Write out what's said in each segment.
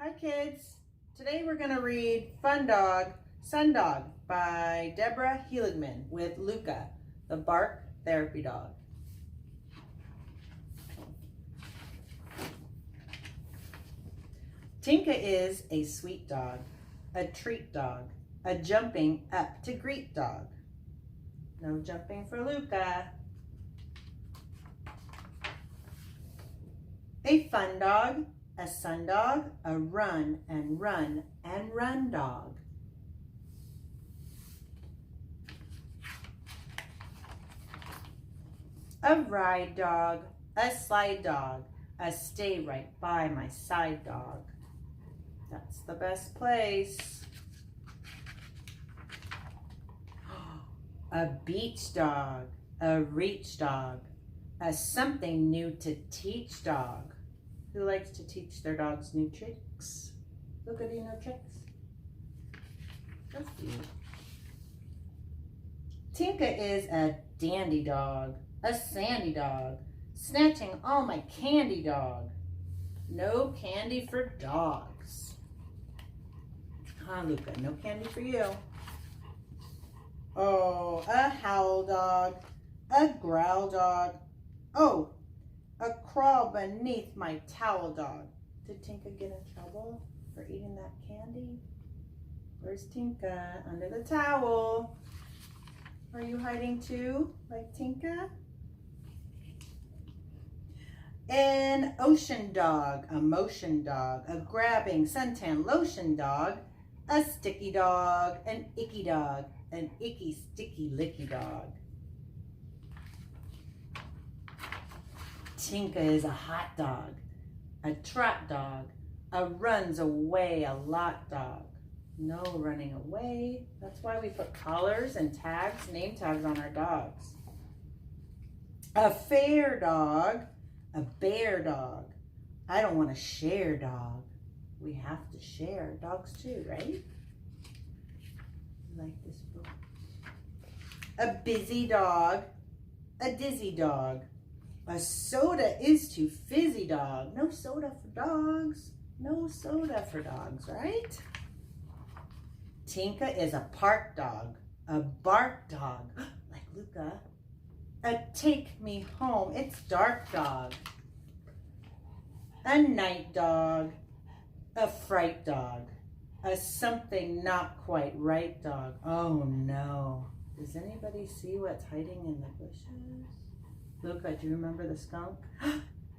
Hi kids. Today we're going to read Fun Dog, Sundog by Deborah Heligman with Luca, the bark therapy dog. Tinka is a sweet dog, a treat dog, a jumping up to greet dog. No jumping for Luca. A fun dog, a sun dog, a run and run and run dog. A ride dog, a slide dog, a stay right by my side dog. That's the best place. A beach dog, a reach dog, a something new to teach dog. Who likes to teach their dogs new tricks? Look at you, no tricks. That's cute. Tinka is a dandy dog, a sandy dog, snatching all my candy dog. No candy for dogs. Huh, Luca, no candy for you. Oh, a howl dog, a growl dog. Oh, a crawl beneath my towel dog. Did Tinka get in trouble for eating that candy? Where's Tinka? Under the towel. Are you hiding too, like Tinka? An ocean dog, a motion dog, a grabbing suntan lotion dog, a sticky dog, an icky dog, an icky sticky licky dog. Tinka is a hot dog, a trot dog, a runs away a lot dog. No running away. That's why we put collars and tags, name tags on our dogs. A fair dog, a bear dog. I don't want to share dog. We have to share dogs too, right? You like this book? A busy dog, a dizzy dog. A soda is too fizzy dog. No soda for dogs. No soda for dogs, right? Tinka is a park dog, a bark dog, like Luca. A take me home, it's dark dog. A night dog, a fright dog, a something not quite right dog. Oh no. Does anybody see what's hiding in the bushes? Luca, do you remember the skunk?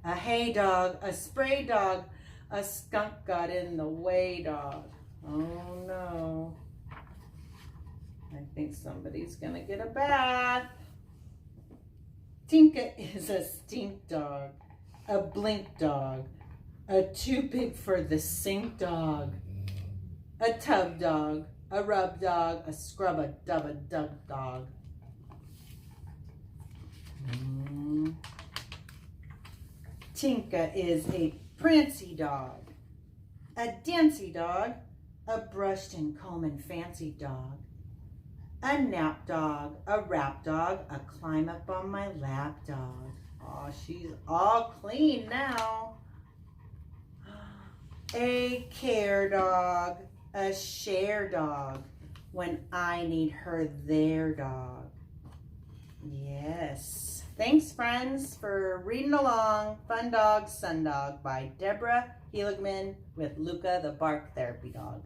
A hay dog, a spray dog, a skunk got in the way dog. Oh no. I think somebody's gonna get a bath. Tinka is a stink dog, a blink dog, a too big for the sink dog, a tub dog, a rub dog, a scrub a dub a dub dog. Tinka is a prancy dog, a dancy dog, a brushed and comb and fancy dog, a nap dog, a rap dog, a climb up on my lap dog. Oh, she's all clean now. A care dog, a share dog, when I need her there dog. Yes. Thanks, friends, for reading along Fun Dog, Sundog by Deborah Heligman with Luca, the bark therapy dog.